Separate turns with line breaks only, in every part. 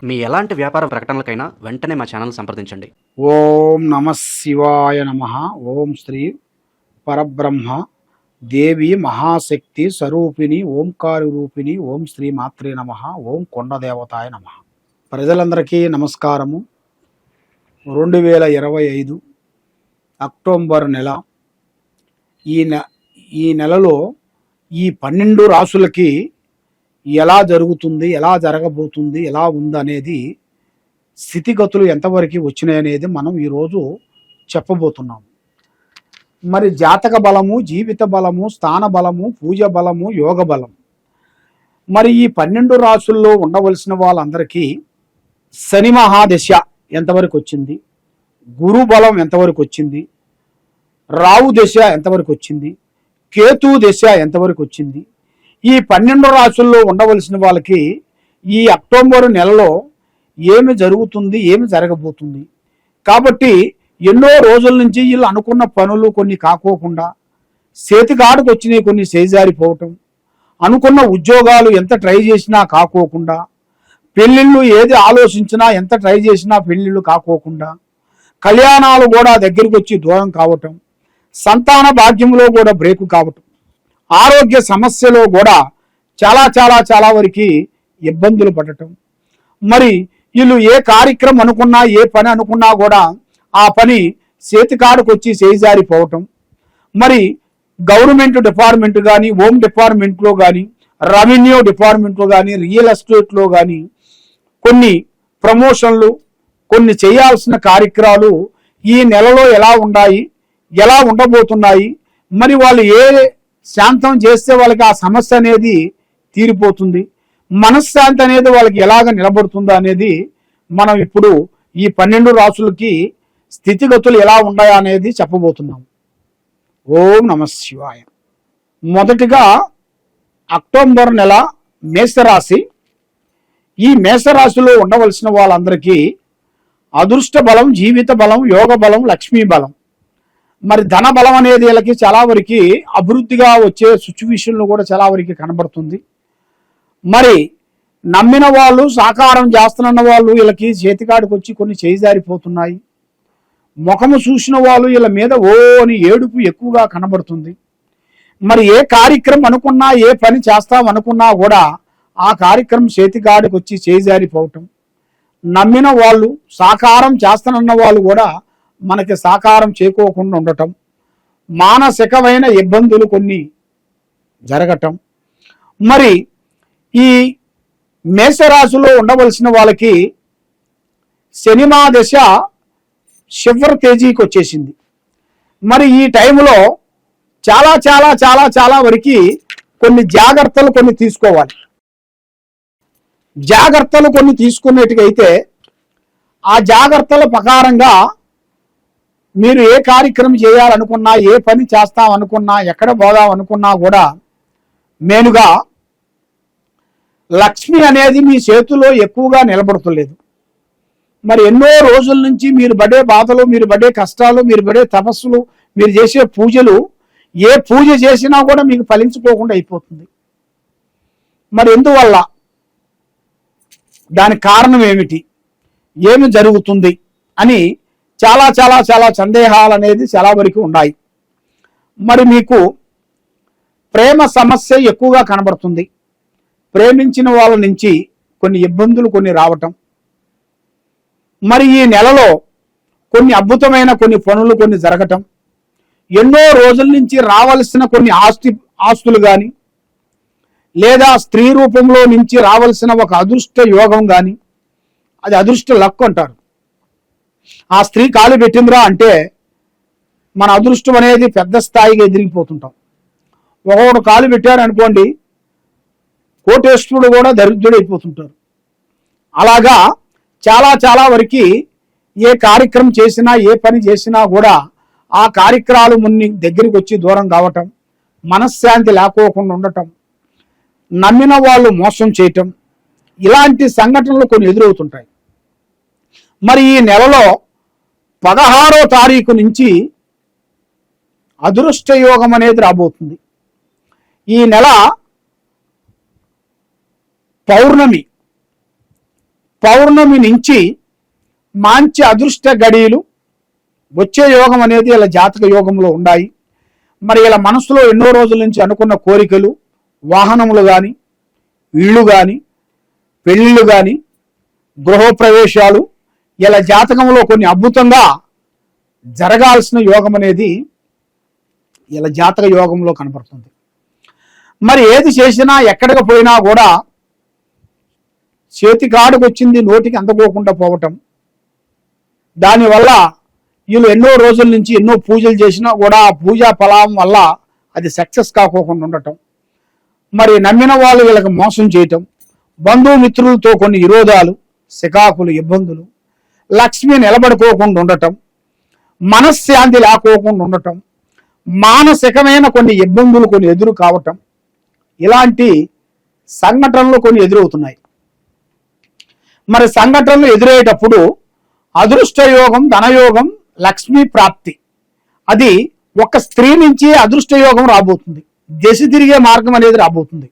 మీ ఎలాంటి వ్యాపార ప్రకటనలకైనా వెంటనే మా ఛానల్ సంప్రదించండి.
ఓం నమ శివాయ నమ. ఓం శ్రీ పరబ్రహ్మ దేవి మహాశక్తి స్వరూపిణి ఓంకారి రూపిణి ఓం శ్రీ మాత్రే నమ. ఓం కొండదేవతాయ నమ. ప్రజలందరికీ నమస్కారము. 2025 అక్టోబర్ నెల. ఈ నెలలో ఈ 12 రాసులకి ఎలా జరుగుతుంది, ఎలా జరగబోతుంది, ఎలా ఉందనేది, స్థితిగతులు ఎంతవరకు వచ్చినాయనేది మనం ఈరోజు చెప్పబోతున్నాం. మరి జాతక బలము, జీవిత బలము, స్థాన బలము, పూజ బలము, యోగ బలం. మరి ఈ 12 రాసుల్లో ఉండవలసిన వాళ్ళందరికీ శని మహాదశ ఎంతవరకు వచ్చింది, గురు బలం ఎంతవరకు వచ్చింది, రావు దశ ఎంతవరకు వచ్చింది, కేతు దశ ఎంతవరకు వచ్చింది, ఈ 12 రాసుల్లో ఉండవలసిన వాళ్ళకి ఈ అక్టోబర్ నెలలో ఏమి జరుగుతుంది, ఏమి జరగబోతుంది. కాబట్టి ఎన్నో రోజుల నుంచి వీళ్ళు అనుకున్న పనులు కొన్ని కాకోకుండా, చేతికాడుకు వచ్చినాయి కొన్ని చేజారిపోవటం, అనుకున్న ఉద్యోగాలు ఎంత ట్రై చేసినా కాకోకుండా, పెళ్ళిళ్ళు ఏది ఆలోచించినా ఎంత ట్రై చేసినా పెళ్ళిళ్ళు కాకోకుండా, కళ్యాణాలు కూడా దగ్గరికి వచ్చి దూరం కావటం, సంతాన భాగ్యంలో కూడా బ్రేకు కావటం, ఆరోగ్య సమస్యలో కూడా చాలా చాలా చాలా వరకు ఇబ్బందులు పడటం. మరి వీళ్ళు ఏ కార్యక్రమం అనుకున్నా, ఏ పని అనుకున్నా కూడా ఆ పని చేతికాడుకు వచ్చి చేజారిపోవటం. మరి గవర్నమెంట్ డిపార్ట్మెంట్ కానీ, హోమ్ డిపార్ట్మెంట్లో కానీ, రెవెన్యూ డిపార్ట్మెంట్లో కానీ, రియల్ ఎస్టేట్లో కానీ కొన్ని ప్రమోషన్లు, కొన్ని చేయాల్సిన కార్యక్రమాలు ఈ నెలలో ఎలా ఉన్నాయి, ఎలా ఉండబోతున్నాయి, మరి వాళ్ళు ఏ శాంతం చేస్తే వాళ్ళకి ఆ సమస్య అనేది తీరిపోతుంది, మనశ్శాంతి అనేది వాళ్ళకి ఎలాగ నిలబడుతుందో అనేది మనం ఇప్పుడు ఈ 12 రాసులకి స్థితిగతులు ఎలా ఉన్నాయా అనేది చెప్పబోతున్నాం. ఓం నమ శివాయ. మొదటిగా అక్టోబర్ నెల మేషరాశి. ఈ మేషరాశిలో ఉండవలసిన వాళ్ళందరికీ అదృష్ట బలం, జీవిత బలం, యోగ బలం, లక్ష్మీ బలం. మరి ధన బలం అనేది వీళ్ళకి చాలా వరకు అభివృద్ధిగా వచ్చే సిచ్యువేషన్లు కూడా చాలా వరకు కనబడుతుంది. మరి నమ్మిన వాళ్ళు, సాకారం చేస్తున్న వాళ్ళు వీళ్ళకి చేతికాడికి వచ్చి కొన్ని చేజారిపోతున్నాయి. ముఖము చూసిన వాళ్ళు వీళ్ళ మీద ఓ అని ఏడుపు ఎక్కువగా కనబడుతుంది. మరి ఏ కార్యక్రమం అనుకున్నా, ఏ పని చేస్తాం అనుకున్నా కూడా ఆ కార్యక్రమం చేతికాడికి వచ్చి చేజారిపోవటం. నమ్మిన వాళ్ళు, సాకారం చేస్తానన్న వాళ్ళు కూడా మనకి సాకారం చేకోకుండా ఉండటం, మానసికమైన ఇబ్బందులు కొన్ని జరగటం. మరి ఈ మేషరాశిలో ఉండవలసిన వాళ్ళకి శనిమా దశ చివరి తేదీకి వచ్చేసింది. మరి ఈ టైంలో చాలా చాలా చాలా చాలా వరకు కొన్ని జాగ్రత్తలు కొన్ని తీసుకోవాలి. జాగ్రత్తలు కొన్ని తీసుకున్నట్టుగైతే ఆ జాగ్రత్తల ప్రకారంగా మీరు ఏ కార్యక్రమం చేయాలనుకున్నా, ఏ పని చేస్తాం అనుకున్నా, ఎక్కడ పోదాం అనుకున్నా కూడా మెయిన్గా లక్ష్మి అనేది మీ చేతిలో ఎక్కువగా నిలబడతలేదు. మరి ఎన్నో రోజుల నుంచి మీరు పడే బాధలు, మీరు పడే కష్టాలు, మీరు పడే తపస్సులు, మీరు చేసే పూజలు, ఏ పూజ చేసినా కూడా మీకు ఫలించుకోకుండా అయిపోతుంది. మరి ఎందువల్ల, దానికి కారణం ఏమిటి, ఏమి జరుగుతుంది అని చాలా చాలా చాలా సందేహాలు అనేది చాలా వరకు ఉన్నాయి. మరి మీకు ప్రేమ సమస్య ఎక్కువగా కనబడుతుంది. ప్రేమించిన వాళ్ళ నుంచి కొన్ని ఇబ్బందులు కొన్ని రావటం. మరి ఈ నెలలో కొన్ని అద్భుతమైన కొన్ని పనులు కొన్ని జరగటం. ఎన్నో రోజుల నుంచి రావాల్సిన కొన్ని ఆస్తులు కానీ, లేదా స్త్రీ రూపంలో నుంచి రావాల్సిన ఒక అదృష్ట యోగం కానీ, అది అదృష్ట లక్ అంటారు. ఆ స్త్రీ కాలు పెట్టిందిరా అంటే మన అదృష్టం అనేది పెద్ద స్థాయిగా ఎదిరిగిపోతుంటాం. ఒకడు కాలు పెట్టారు అనుకోండి, కోటేశ్వరుడు కూడా దరిద్రుడు అయిపోతుంటారు. అలాగా చాలా చాలా వరకు ఏ కార్యక్రమం చేసినా, ఏ పని చేసినా కూడా ఆ కార్యక్రమాలు మున్ని దగ్గరికి వచ్చి దూరం కావటం, మనశ్శాంతి లేకోకుండా ఉండటం, నమ్మిన వాళ్ళు మోసం చేయటం, ఇలాంటి సంఘటనలు కొన్ని ఎదురవుతుంటాయి. మరి ఈ నెలలో 16వ తారీఖు నుంచి అదృష్ట యోగం అనేది రాబోతుంది. ఈ నెల పౌర్ణమి పౌర్ణమి నుంచి మంచి అదృష్ట గడియలు వచ్చే యోగం అనేది ఇలా జాతక యోగంలో ఉన్నాయి. మరి ఇలా మనసులో ఎన్నో రోజుల నుంచి అనుకున్న కోరికలు, వాహనములు కానీ, ఇళ్ళు కానీ, పెళ్ళిళ్ళు కానీ, గృహప్రవేశాలు ఇలా జాతకంలో కొన్ని అద్భుతంగా జరగాల్సిన యోగం అనేది ఇలా జాతక యోగంలో కనపడుతుంది. మరి ఏది చేసినా ఎక్కడికి పోయినా కూడా చేతి కాడుకు వచ్చింది నోటికి అందకోకుండా పోవటం, దానివల్ల వీళ్ళు ఎన్నో రోజుల నుంచి ఎన్నో పూజలు చేసినా కూడా ఆ పూజా ఫలం వల్ల అది సక్సెస్ కాకోకుండా ఉండటం, మరి నమ్మిన వాళ్ళు వీళ్ళకి మోసం చేయటం, బంధుమిత్రులతో కొన్ని విరోధాలు, సికాకులు, ఇబ్బందులు, లక్ష్మి నిలబడుకోకుండా ఉండటం, మనశ్శాంతి లేకోకుండా ఉండటం, మానసికమైన కొన్ని ఇబ్బందులు కొన్ని ఎదురు కావటం, ఇలాంటి సంఘటనలు కొన్ని ఎదురవుతున్నాయి. మరి సంఘటనలు ఎదురయ్యేటప్పుడు అదృష్టయోగం, ధనయోగం, లక్ష్మీ ప్రాప్తి అది ఒక స్త్రీ నుంచి అదృష్టయోగం రాబోతుంది. దశ తిరిగే మార్గం అనేది రాబోతుంది.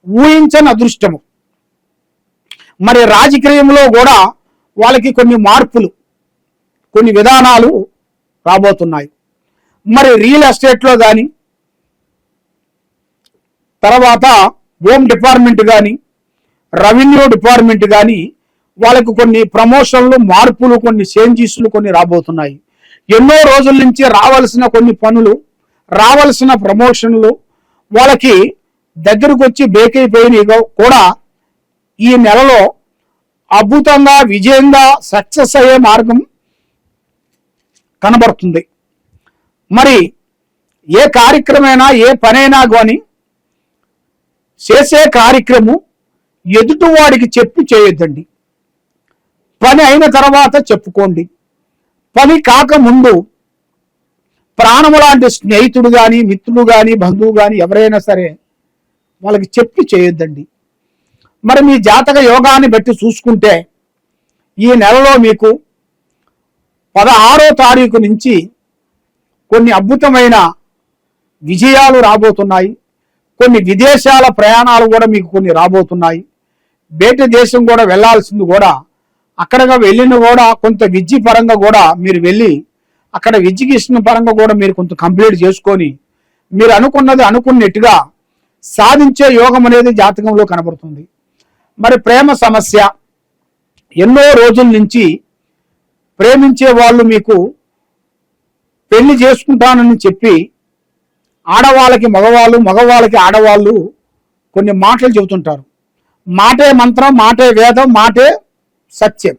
ఊహించని అదృష్టము. మరి రాజకీయంలో కూడా వాళ్ళకి కొన్ని మార్పులు, కొన్ని విధానాలు రాబోతున్నాయి. మరి రియల్ ఎస్టేట్లో కానీ, తర్వాత హోమ్ డిపార్ట్మెంట్ కానీ, రెవెన్యూ డిపార్ట్మెంట్ కానీ వాళ్ళకు కొన్ని ప్రమోషన్లు, మార్పులు, కొన్ని చేంజెస్లు కొన్ని రాబోతున్నాయి. ఎన్నో రోజుల నుంచి రావాల్సిన కొన్ని పనులు, రావాల్సిన ప్రమోషన్లు వాళ్ళకి దగ్గరకు వచ్చి బ్రేక్ అయిపోయినాయి కూడా ఈ నెలలో అద్భుతంగా విజయంగా సక్సెస్ అయ్యే మార్గం కనబడుతుంది. మరి ఏ కార్యక్రమైనా, ఏ పనైనా కానీ చేసే కార్యక్రమం ఎదుటివాడికి చెప్పి చేయొద్దండి. పని అయిన తర్వాత చెప్పుకోండి. పని కాకముందు ప్రాణము లాంటి స్నేహితుడు కానీ, మిత్రుడు కానీ, బంధువు కానీ ఎవరైనా సరే వాళ్ళకి చెప్పి చేయొద్దండి. మరి మీ జాతక యోగాన్ని బట్టి చూసుకుంటే ఈ నెలలో మీకు 16వ తారీఖు నుంచి కొన్ని అద్భుతమైన విజయాలు రాబోతున్నాయి. కొన్ని విదేశాల ప్రయాణాలు కూడా మీకు కొన్ని రాబోతున్నాయి. బయట దేశం కూడా వెళ్లాల్సింది కూడా, అక్కడగా వెళ్ళిన కూడా కొంత విద్య పరంగా కూడా మీరు వెళ్ళి అక్కడ ఎడ్యుకేషన్ పరంగా కూడా మీరు కొంత కంప్లీట్ చేసుకొని మీరు అనుకున్నది అనుకున్నట్టుగా సాధించే యోగం అనేది జాతకంలో కనబడుతుంది. మరి ప్రేమ సమస్య, ఎన్నో రోజుల నుంచి ప్రేమించే వాళ్ళు మీకు పెళ్లి చేసుకుంటానని చెప్పి ఆడవాళ్ళకి మగవాళ్ళు, మగవాళ్ళకి ఆడవాళ్ళు కొన్ని మాటలు చెబుతుంటారు. మాటే మంత్రం, మాటే వేదం, మాటే సత్యం,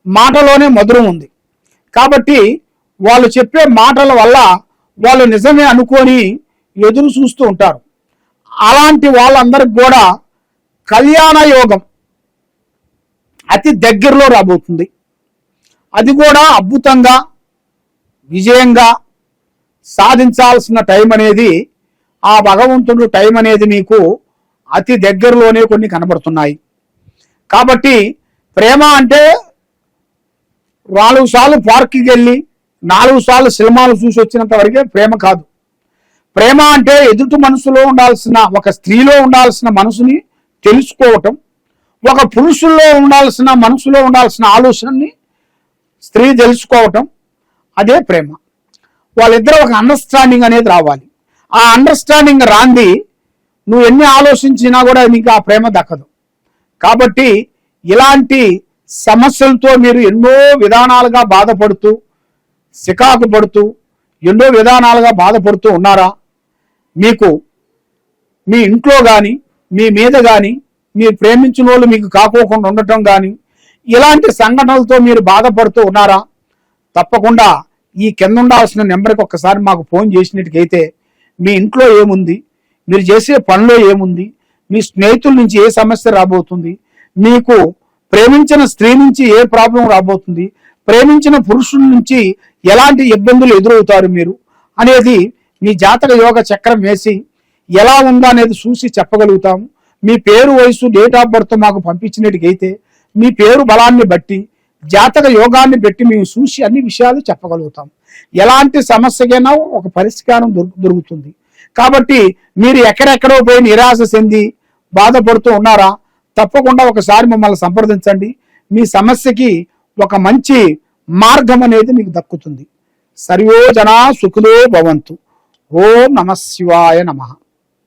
మాటలోనే మధురం ఉంది. కాబట్టి వాళ్ళు చెప్పే మాటల వల్ల వాళ్ళు నిజమే అనుకొని ఎదురు చూస్తూ ఉంటారు. అలాంటి వాళ్ళందరికి కూడా కళ్యాణ యోగం అతి దగ్గరలో రాబోతుంది. అది కూడా అద్భుతంగా విజయంగా సాధించాల్సిన టైం అనేది, ఆ భగవంతుడు టైం అనేది మీకు అతి దగ్గరలోనే కొన్ని కనబడుతున్నాయి. కాబట్టి ప్రేమ అంటే 4 సార్లు పార్క్కి వెళ్ళి 4 సార్లు సినిమాలు చూసి వచ్చినంత వరకే ప్రేమ కాదు. ప్రేమ అంటే ఎదుటి మనసులో ఉండాల్సిన, ఒక స్త్రీలో ఉండాల్సిన మనసుని తెలుసుకోవటం, ఒక పురుషుల్లో ఉండాల్సిన మనసులో ఉండాల్సిన ఆలోచనని స్త్రీ తెలుసుకోవటం, అదే ప్రేమ. వాళ్ళిద్దరూ ఒక అండర్స్టాండింగ్ అనేది రావాలి. ఆ అండర్స్టాండింగ్ రాంది నువ్వు ఎన్ని ఆలోచించినా కూడా నీకు ఆ ప్రేమ దక్కదు. కాబట్టి ఇలాంటి సమస్యలతో మీరు ఎన్నో విధానాలుగా బాధపడుతూ, సికాకు పడుతూ, ఎన్నో విధానాలుగా బాధపడుతూ ఉన్నారా? మీకు మీ ఇంట్లో కానీ, మీ మీద కానీ, మీరు ప్రేమించిన వాళ్ళు మీకు కాకోకుండా ఉండటం కానీ, ఇలాంటి సంఘటనలతో మీరు బాధపడుతూ ఉన్నారా? తప్పకుండా ఈ కింద ఉండాల్సిన నెంబర్కి ఒక్కసారి మాకు ఫోన్ చేసినట్టుకైతే మీ ఇంట్లో ఏముంది, మీరు చేసే పనిలో ఏముంది, మీ స్నేహితుల నుంచి ఏ సమస్య రాబోతుంది, మీకు ప్రేమించిన స్త్రీ నుంచి ఏ ప్రాబ్లం రాబోతుంది, ప్రేమించిన పురుషుల నుంచి ఎలాంటి ఇబ్బందులు ఎదురవుతారు మీరు అనేది మీ జాతక యోగ చక్రం వేసి ఎలా ఉందా అనేది చూసి చెప్పగలుగుతాము. మీ పేరు, వయసు, డేట్ ఆఫ్ బర్త్ మాకు పంపించినట్టుకైతే మీ పేరు బలాన్ని బట్టి, జాతక యోగాన్ని బట్టి మేము చూసి అన్ని విషయాలు చెప్పగలుగుతాం. ఎలాంటి సమస్యకైనా ఒక పరిష్కారం దొరుకుతుంది. కాబట్టి మీరు ఎక్కడెక్కడో పోయి నిరాశ చెంది బాధపడుతూ ఉన్నారా? తప్పకుండా ఒకసారి మమ్మల్ని సంప్రదించండి. మీ సమస్యకి ఒక మంచి మార్గం అనేది మీకు దక్కుతుంది. సర్వో జనా సుఖినో భవంతు. ఓం నమః శివాయ నమః.